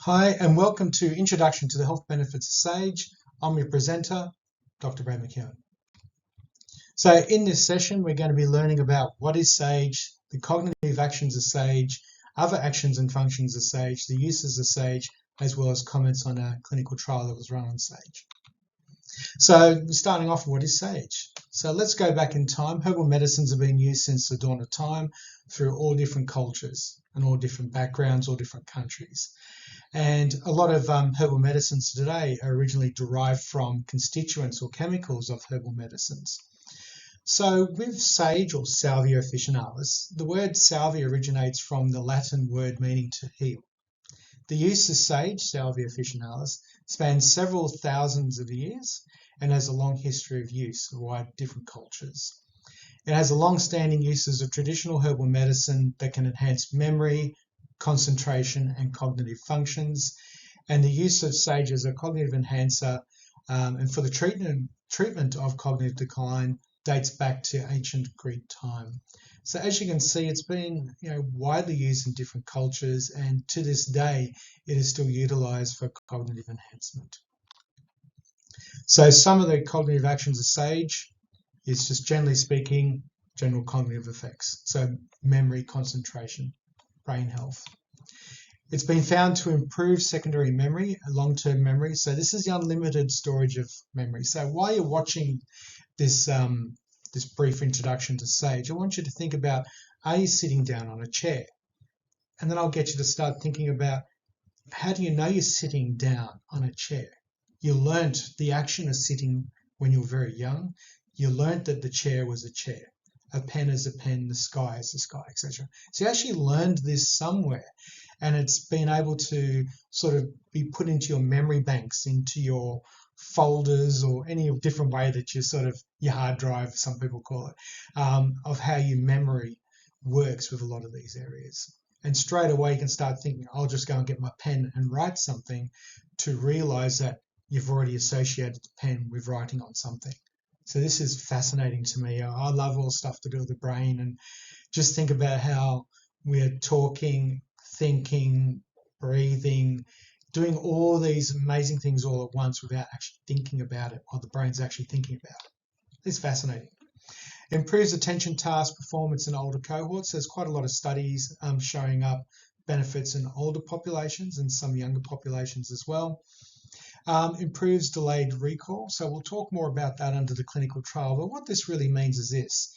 Hi, and welcome to Introduction to the Health Benefits of Sage. I'm your presenter, Dr. Brad McKeown. So in this session, we're going to be learning about what is sage, the cognitive actions of sage, other actions and functions of sage, the uses of sage, as well as comments on a clinical trial that was run on sage. So starting off, what is sage? So let's go back in time. Herbal medicines have been used since the dawn of time through all different cultures and all different backgrounds, all different countries. And a lot of herbal medicines today are originally derived from constituents or chemicals of herbal medicines. So with sage or salvia officinalis, the word salvia originates from the Latin word meaning to heal. The use of sage, salvia officinalis, spans several thousands of years and has a long history of use in wide different cultures. It has a long-standing uses of traditional herbal medicine that can enhance memory, concentration and cognitive functions, and the use of sage as a cognitive enhancer and for the treatment of cognitive decline dates back to ancient Greek time. So as you can see, it's been widely used in different cultures, and to this day it is still utilized for cognitive enhancement. So some of the cognitive actions of sage is just generally speaking general cognitive effects, so memory, concentration, brain health. It's been found to improve secondary memory, long-term memory. So this is the unlimited storage of memory. So while you're watching this brief introduction to sage, I want you to think about, are you sitting down on a chair? And then I'll get you to start thinking about, how do you know you're sitting down on a chair? You learnt the action of sitting when you were very young. You learnt that the chair was a chair. A pen is a pen, the sky is the sky, etc. So you actually learned this somewhere, and it's been able to sort of be put into your memory banks, into your folders, or any different way that you sort of, your hard drive, some people call it, of how your memory works with a lot of these areas. And straight away you can start thinking, I'll just go and get my pen and write something, to realize that you've already associated the pen with writing on something. So this is fascinating to me. I love all stuff to do with the brain, and just think about how we're talking, thinking, breathing, doing all these amazing things all at once without actually thinking about it, while the brain's actually thinking about it. It's fascinating. Improves attention, task, performance in older cohorts. There's quite a lot of studies showing up benefits in older populations and some younger populations as well. Improves delayed recall. So we'll talk more about that under the clinical trial. But what this really means is this.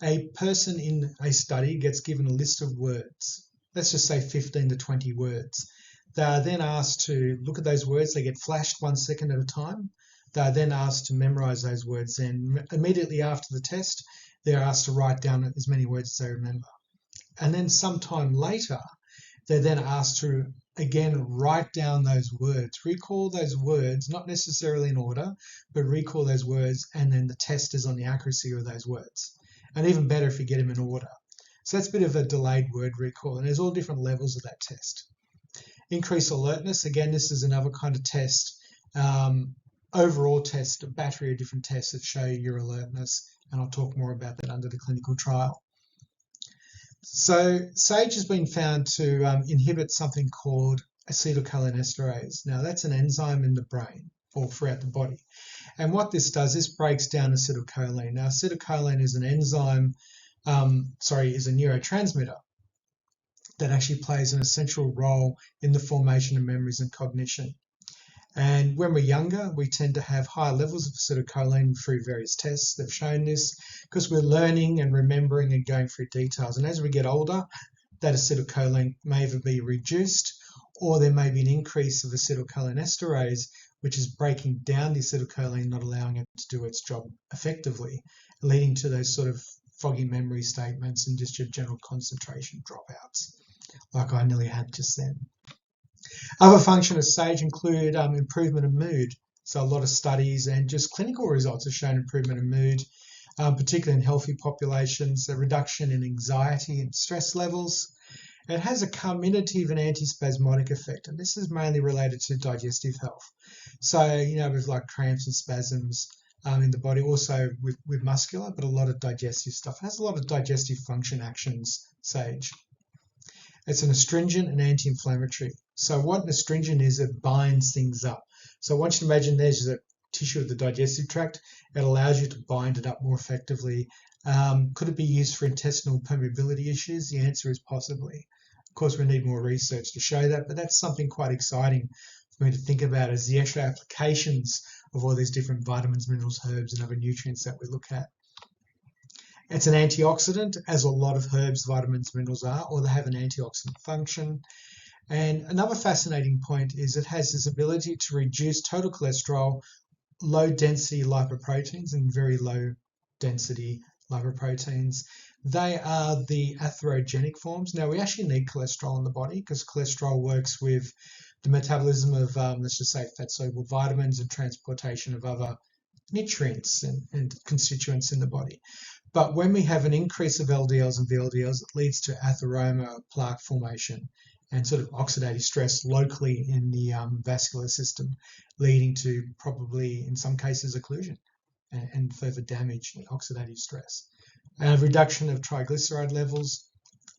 A person in a study gets given a list of words. Let's just say 15 to 20 words. They are then asked to look at those words. They get flashed 1 second at a time. They are then asked to memorize those words. And immediately after the test, they're asked to write down as many words as they remember. And then sometime later, they're then asked to again write down those words, recall those words, not necessarily in order, but recall those words, and then the test is on the accuracy of those words. And even better if you get them in order. So that's a bit of a delayed word recall, and there's all different levels of that test. Increase alertness. Again, this is another kind of test, overall test, a battery of different tests that show your alertness, and I'll talk more about that under the clinical trial. So sage has been found to inhibit something called acetylcholinesterase. Now that's an enzyme in the brain or throughout the body. And what this does, this breaks down acetylcholine. Now acetylcholine is an enzyme, is a neurotransmitter that actually plays an essential role in the formation of memories and cognition. And when we're younger, we tend to have higher levels of acetylcholine through various tests. They've shown this because we're learning and remembering and going through details. And as we get older, that acetylcholine may either be reduced, or there may be an increase of acetylcholinesterase, which is breaking down the acetylcholine, not allowing it to do its job effectively, leading to those sort of foggy memory statements and just your general concentration dropouts, like I nearly had just then. Other functions of sage include improvement of mood. So a lot of studies and just clinical results have shown improvement of mood, particularly in healthy populations, a reduction in anxiety and stress levels. It has a carminative and antispasmodic effect, and this is mainly related to digestive health. So, with like cramps and spasms in the body, also with muscular, but a lot of digestive stuff. It has a lot of digestive function actions, sage. It's an astringent and anti-inflammatory. So what an astringent is, it binds things up. So I want you to imagine there's a tissue of the digestive tract. It allows you to bind it up more effectively. Could it be used for intestinal permeability issues? The answer is possibly. Of course, we need more research to show that, but that's something quite exciting for me to think about as the extra applications of all these different vitamins, minerals, herbs, and other nutrients that we look at. It's an antioxidant, as a lot of herbs, vitamins, minerals are, or they have an antioxidant function. And another fascinating point is it has this ability to reduce total cholesterol, low density lipoproteins, and very low density lipoproteins. They are the atherogenic forms. Now, we actually need cholesterol in the body because cholesterol works with the metabolism of, let's just say, fat-soluble vitamins and transportation of other nutrients and constituents in the body. But when we have an increase of LDLs and VLDLs, it leads to atheroma, plaque formation, and sort of oxidative stress locally in the vascular system, leading to probably, in some cases, occlusion and further damage and oxidative stress. A reduction of triglyceride levels,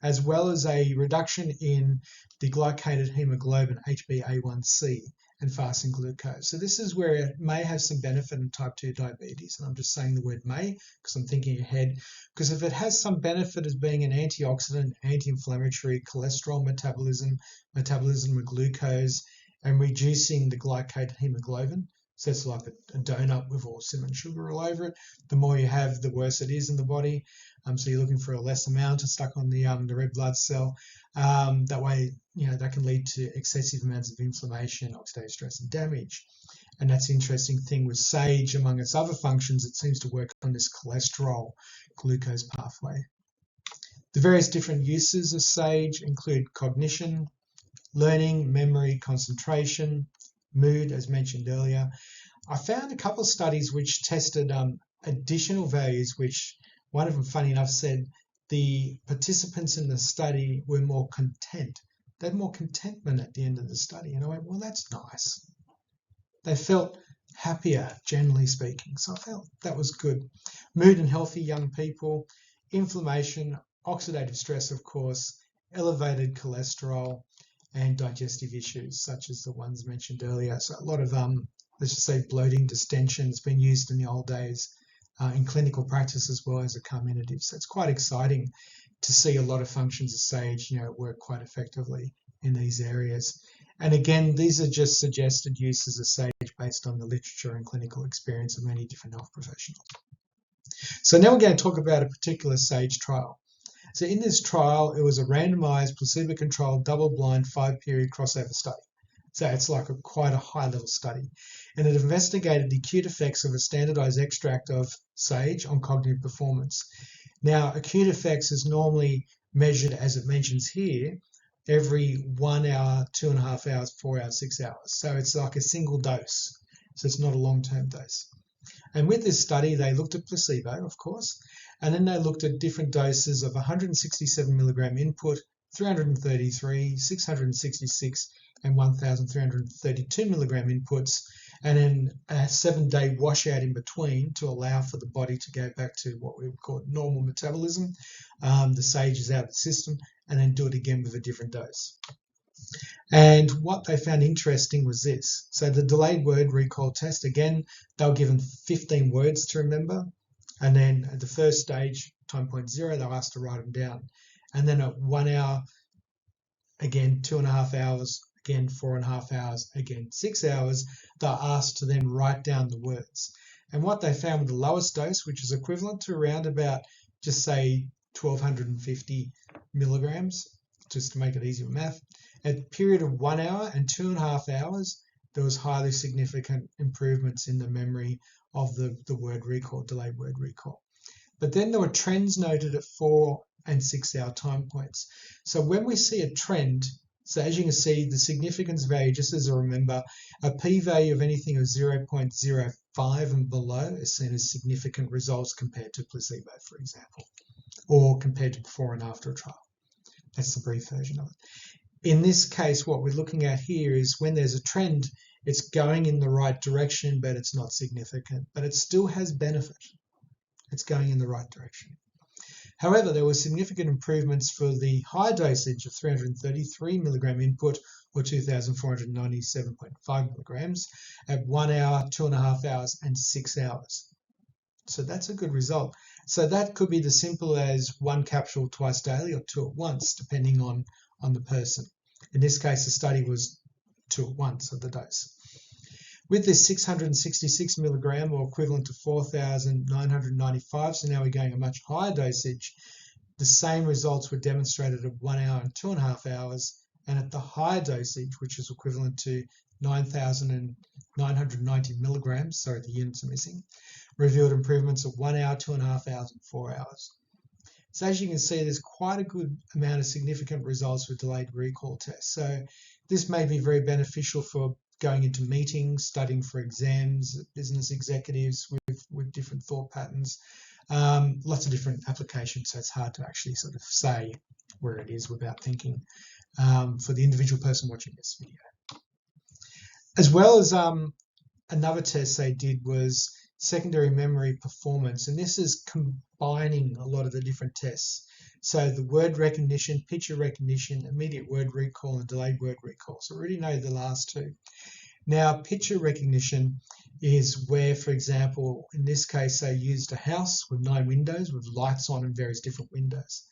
as well as a reduction in the glycated hemoglobin, HbA1c, and fasting glucose. So this is where it may have some benefit in type 2 diabetes. And I'm just saying the word may because I'm thinking ahead. Because if it has some benefit as being an antioxidant, anti-inflammatory, cholesterol metabolism of glucose, and reducing the glycated hemoglobin, so it's like a donut with all cinnamon sugar all over it. The more you have, the worse it is in the body. So you're looking for a less amount stuck on the red blood cell. That way, that can lead to excessive amounts of inflammation, oxidative stress, and damage. And that's the interesting thing with sage. Among its other functions, it seems to work on this cholesterol glucose pathway. The various different uses of sage include cognition, learning, memory, concentration, mood, as mentioned earlier. I found a couple of studies which tested additional values, which one of them, funny enough, said the participants in the study were more content. They had more contentment at the end of the study. And I went, well, that's nice. They felt happier, generally speaking. So I felt that was good. Mood in healthy young people, inflammation, oxidative stress, of course, elevated cholesterol, and digestive issues, such as the ones mentioned earlier. So a lot of, let's just say, bloating, distension has been used in the old days in clinical practice as well as a carminative. So it's quite exciting to see a lot of functions of sage, work quite effectively in these areas. And again, these are just suggested uses of sage based on the literature and clinical experience of many different health professionals. So now we're going to talk about a particular sage trial. So in this trial, it was a randomized, placebo-controlled, double-blind, 5-period crossover study. So it's like quite a high-level study. And it investigated the acute effects of a standardized extract of sage on cognitive performance. Now, acute effects is normally measured, as it mentions here, every 1 hour, 2.5 hours, 4 hours, 6 hours. So it's like a single dose. So it's not a long-term dose. And with this study, they looked at placebo, of course, and then they looked at different doses of 167 milligram input, 333, 666, and 1,332 milligram inputs, and then a 7-day washout in between to allow for the body to go back to what we would call normal metabolism. The sage is out of the system, and then do it again with a different dose. And what they found interesting was this. So the delayed word recall test, again, they were given 15 words to remember. And then at the first stage, time point 0, they were asked to write them down. And then at 1 hour, again, 2.5 hours, again, 4.5 hours, again, 6 hours, they're asked to then write down the words. And what they found with the lowest dose, which is equivalent to around about, just say, 1,250 milligrams, just to make it easy with math, at a period of 1 hour and 2.5 hours, there was highly significant improvements in the memory of the word recall, delayed word recall. But then there were trends noted at 4 and 6 hour time points. So when we see a trend, so as you can see, the significance value, just as a remember, a p-value of anything of 0.05 and below is seen as significant results compared to placebo, for example, or compared to before and after a trial. That's the brief version of it. In this case, what we're looking at here is when there's a trend, it's going in the right direction, but it's not significant, but it still has benefit. It's going in the right direction. However, there were significant improvements for the high dosage of 333 milligram input or 2,497.5 milligrams at 1 hour, 2.5 hours, and 6 hours. So that's a good result. So that could be as simple as 1 capsule twice daily or 2 at once, depending on the person. In this case, the study was 2 at once of the dose. With this 666 milligram or equivalent to 4,995, so now we're going a much higher dosage, the same results were demonstrated at 1 hour and 2.5 hours, and at the higher dosage, which is equivalent to 9,990 milligrams, sorry, the units are missing, revealed improvements of 1 hour, 2.5 hours, and 4 hours. So as you can see, there's quite a good amount of significant results with delayed recall tests. So this may be very beneficial for going into meetings, studying for exams, business executives with different thought patterns, lots of different applications. So it's hard to actually sort of say where it is without thinking for the individual person watching this video. As well as another test they did was secondary memory performance, and this is combining a lot of the different tests. So the word recognition, picture recognition, immediate word recall, and delayed word recall. So we already know the last two. Now, picture recognition is where, for example, in this case, they used a house with 9 windows with lights on in various different windows.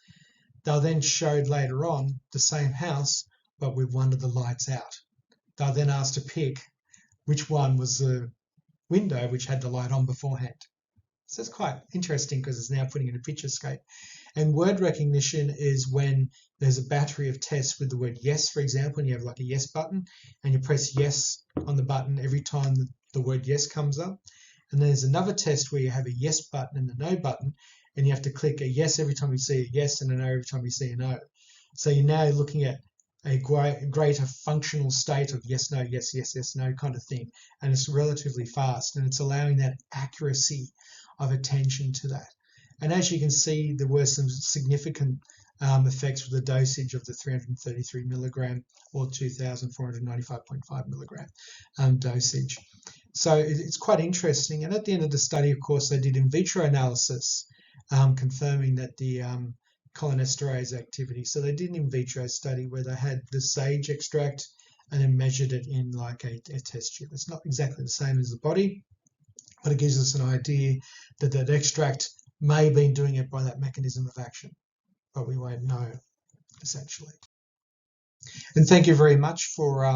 They'll then showed later on the same house, but with one of the lights out. They're then asked to pick which one was the window which had the light on beforehand. So it's quite interesting because it's now putting in a picturescape. And word recognition is when there's a battery of tests with the word yes, for example, and you have like a yes button, and you press yes on the button every time the word yes comes up. And then there's another test where you have a yes button and a no button, and you have to click a yes every time you see a yes and a no every time you see a no. So you're now looking at a greater functional state of yes, no, yes, yes, yes, no kind of thing. And it's relatively fast, and it's allowing that accuracy of attention to that. And as you can see, there were some significant effects with the dosage of the 333 milligram or 2,495.5 milligram dosage. So it's quite interesting. And at the end of the study, of course, they did in vitro analysis confirming that the cholinesterase activity. So they did an in vitro study where they had the sage extract and then measured it in like a test tube. It's not exactly the same as the body, but it gives us an idea that that extract may have been doing it by that mechanism of action, but we won't know, essentially. And thank you very much for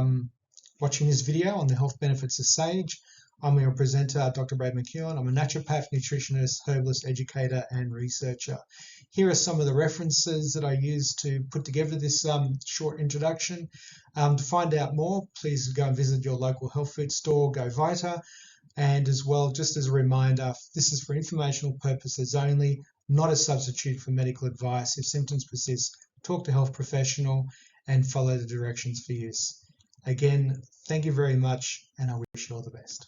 watching this video on the health benefits of sage. I'm your presenter, Dr. Brad McKeown. I'm a naturopath, nutritionist, herbalist, educator, and researcher. Here are some of the references that I used to put together this short introduction. To find out more, please go and visit your local health food store, Go Vita. And as well, just as a reminder, this is for informational purposes only, not a substitute for medical advice. If symptoms persist, talk to a health professional and follow the directions for use. Again, thank you very much, and I wish you all the best.